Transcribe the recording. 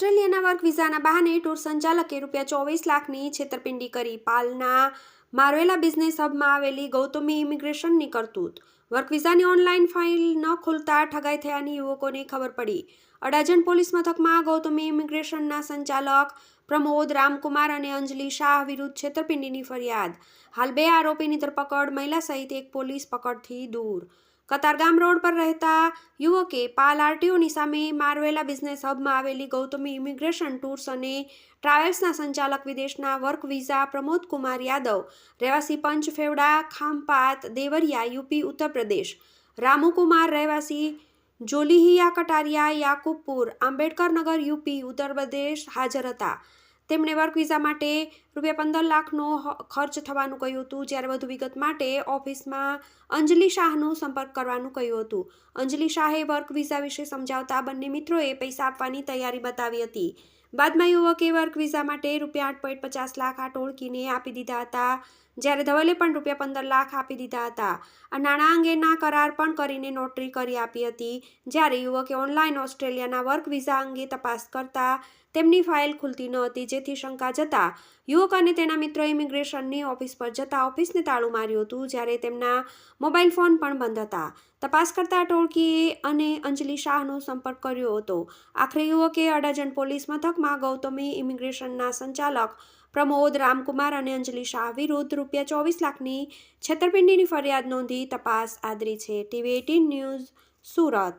ઓસ્ટ્રેલિયાના વર્ક વિઝાના બહાને ટૂર સંચાલકે ₹24 લાખની છેતરપિંડી કરી. પાલના મારવેલા બિઝનેસ હબમાં આવેલી ગૌતમી ઇમિગ્રેશનની કરતૂત. વર્ક વિઝાની ઓનલાઈન ફાઇલ ન ખુલતા ઠગાઈ થયાની યુવકોને ખબર પડી. અડાજણ પોલીસ મથકમાં ગૌતમી ઇમિગ્રેશનના સંચાલક પ્રમોદ રામકુમાર અને અંજલિ શાહ વિરુદ્ધ છેતરપિંડીની ફરિયાદ. હાલ 2 આરોપીની ધરપકડ. મહિલા સહિત એક પોલીસ પકડથી દૂર. કતારગામ રોડ પર રહેતા યુવકે પાલ આરટીઓની સામે મારવેલા બિઝનેસ હબમાં આવેલી ગૌતમી ઇમિગ્રેશન ટૂર્સ અને ટ્રાવેલ્સના સંચાલક વિદેશના વર્ક વિઝા પ્રમોદ કુમાર યાદવ, રહેવાસી પંચફેવડા, ખામપાત, દેવરિયા, યુપી, ઉત્તર પ્રદેશ, રામુકુમાર, રહેવાસી જોલીહિયા કટારિયા, યાકુબપુર, આંબેડકર નગર, યુપી, ઉત્તર પ્રદેશ હાજર હતા. તેમણે વર્ક વિઝા માટે ₹15 લાખનો ખર્ચ થવાનું કહ્યું હતું. જ્યારે વધુ વિગત માટે ઓફિસમાં અંજલિ શાહનો સંપર્ક કરવાનું કહ્યું હતું. અંજલિ શાહે વર્ક વિઝા વિશે સમજાવતા બંને મિત્રોએ પૈસા આપવાની તૈયારી બતાવી હતી. બાદમાં યુવકે વર્ક વિઝા માટે ₹8.50 લાખ આ ટોળકીને આપી દીધા હતા. જ્યારે ધવલે પણ ₹15 લાખ આપી દીધા હતા. આ નાણાં અંગેના કરાર પણ કરીને નોટરી કરી આપી હતી. જ્યારે યુવકે ઓનલાઈન ઓસ્ટ્રેલિયાના વર્ક વિઝા અંગે તપાસ કરતા તેમની ફાઇલ ખુલતી ન હતી, જેથી શંકા જતા યુવક અને તેના મિત્રોએ ઇમિગ્રેશનની ઓફિસ પર જતા ઓફિસને તાળું માર્યું હતું. જ્યારે તેમના મોબાઈલ ફોન પણ બંધ હતા. તપાસ કરતા ટોળકીએ અને અંજલિ શાહનો સંપર્ક કર્યો હતો. આખરે યુવકે અડાજણ પોલીસ મથકમાં ગૌતમી ઇમિગ્રેશનના સંચાલક પ્રમોદ રામકુમાર અને અંજલિ શાહ વિરુદ્ધ ₹24 લાખની છેતરપિંડીની ફરિયાદ નોંધી તપાસ આદરી છે. TV18 news, Surat.